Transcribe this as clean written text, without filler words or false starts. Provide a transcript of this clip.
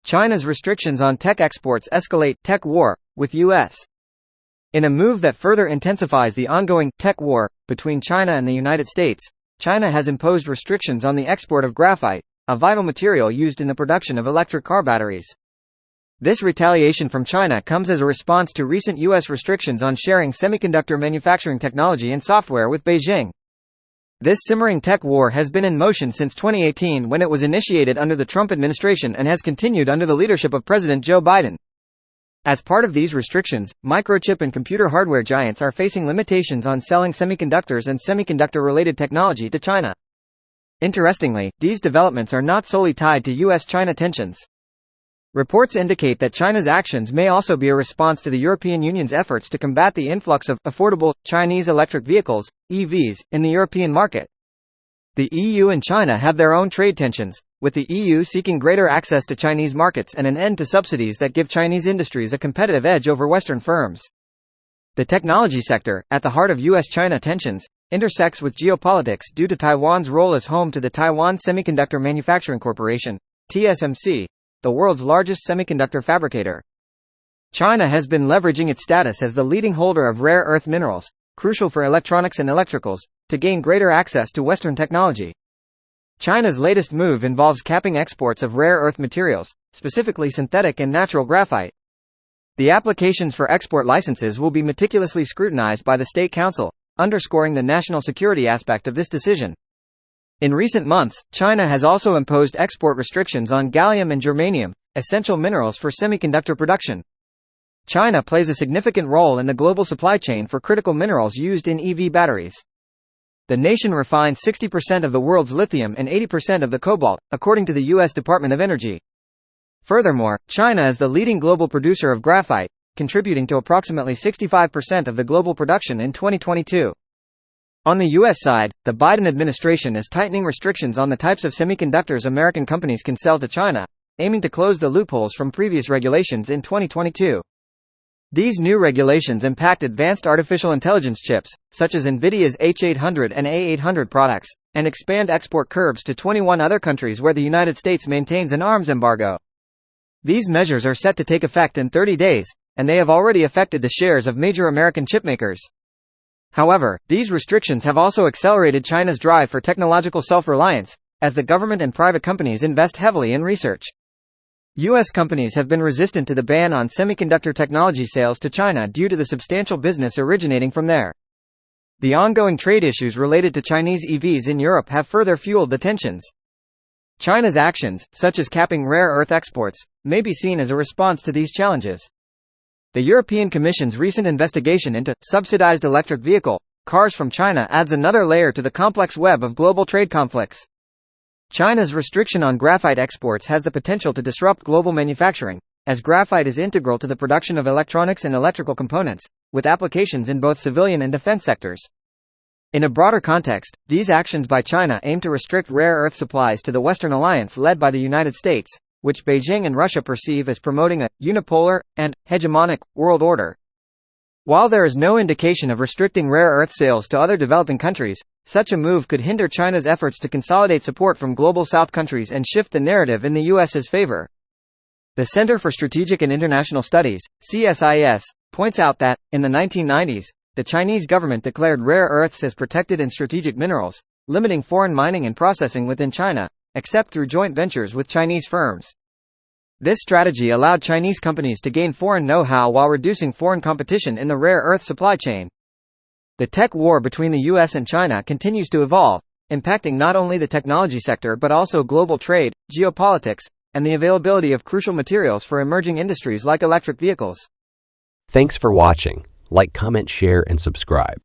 China's restrictions on tech exports escalate tech war with US. In a move that further intensifies the ongoing tech war between China and the United States, China has imposed restrictions on the export of graphite, a vital material used in the production of electric car batteries. This retaliation from China comes as a response to recent US restrictions on sharing semiconductor manufacturing technology and software with Beijing. This simmering tech war has been in motion since 2018 when it was initiated under the Trump administration and has continued under the leadership of President Joe Biden. As part of these restrictions, microchip and computer hardware giants are facing limitations on selling semiconductors and semiconductor-related technology to China. Interestingly, these developments are not solely tied to US-China tensions. Reports indicate that China's actions may also be a response to the European Union's efforts to combat the influx of affordable Chinese electric vehicles, EVs, in the European market. The EU and China have their own trade tensions, with the EU seeking greater access to Chinese markets and an end to subsidies that give Chinese industries a competitive edge over Western firms. The technology sector, at the heart of US-China tensions, intersects with geopolitics due to Taiwan's role as home to the Taiwan Semiconductor Manufacturing Corporation, TSMC, the world's largest semiconductor fabricator. China has been leveraging its status as the leading holder of rare earth minerals, crucial for electronics and electricals, to gain greater access to Western technology. China's latest move involves capping exports of rare earth materials, specifically synthetic and natural graphite. The applications for export licenses will be meticulously scrutinized by the State Council, underscoring the national security aspect of this decision. In recent months, China has also imposed export restrictions on gallium and germanium, essential minerals for semiconductor production. China plays a significant role in the global supply chain for critical minerals used in EV batteries. The nation refines 60% of the world's lithium and 80% of the cobalt, according to the U.S. Department of Energy. Furthermore, China is the leading global producer of graphite, contributing to approximately 65% of the global production in 2022. On the U.S. side, the Biden administration is tightening restrictions on the types of semiconductors American companies can sell to China, aiming to close the loopholes from previous regulations in 2022. These new regulations impact advanced artificial intelligence chips, such as NVIDIA's H800 and A800 products, and expand export curbs to 21 other countries where the United States maintains an arms embargo. These measures are set to take effect in 30 days, and they have already affected the shares of major American chipmakers. However, these restrictions have also accelerated China's drive for technological self-reliance, as the government and private companies invest heavily in research. U.S. companies have been resistant to the ban on semiconductor technology sales to China due to the substantial business originating from there. The ongoing trade issues related to Chinese EVs in Europe have further fueled the tensions. China's actions, such as capping rare earth exports, may be seen as a response to these challenges. The European Commission's recent investigation into subsidized electric vehicle cars from China adds another layer to the complex web of global trade conflicts. China's restriction on graphite exports has the potential to disrupt global manufacturing, as graphite is integral to the production of electronics and electrical components, with applications in both civilian and defense sectors. In a broader context, these actions by China aim to restrict rare earth supplies to the Western alliance led by the United States, which Beijing and Russia perceive as promoting a unipolar and hegemonic world order. While there is no indication of restricting rare earth sales to other developing countries, such a move could hinder China's efforts to consolidate support from Global South countries and shift the narrative in the U.S.'s favor. The Center for Strategic and International Studies, CSIS, points out that, in the 1990s, the Chinese government declared rare earths as protected and strategic minerals, limiting foreign mining and processing within China, except through joint ventures with Chinese firms. This strategy allowed Chinese companies to gain foreign know-how while reducing foreign competition in the rare earth supply chain. The tech war between the US and China continues to evolve, impacting not only the technology sector but also global trade, geopolitics, and the availability of crucial materials for emerging industries like electric vehicles. Thanks for watching. Like, comment, share, and subscribe.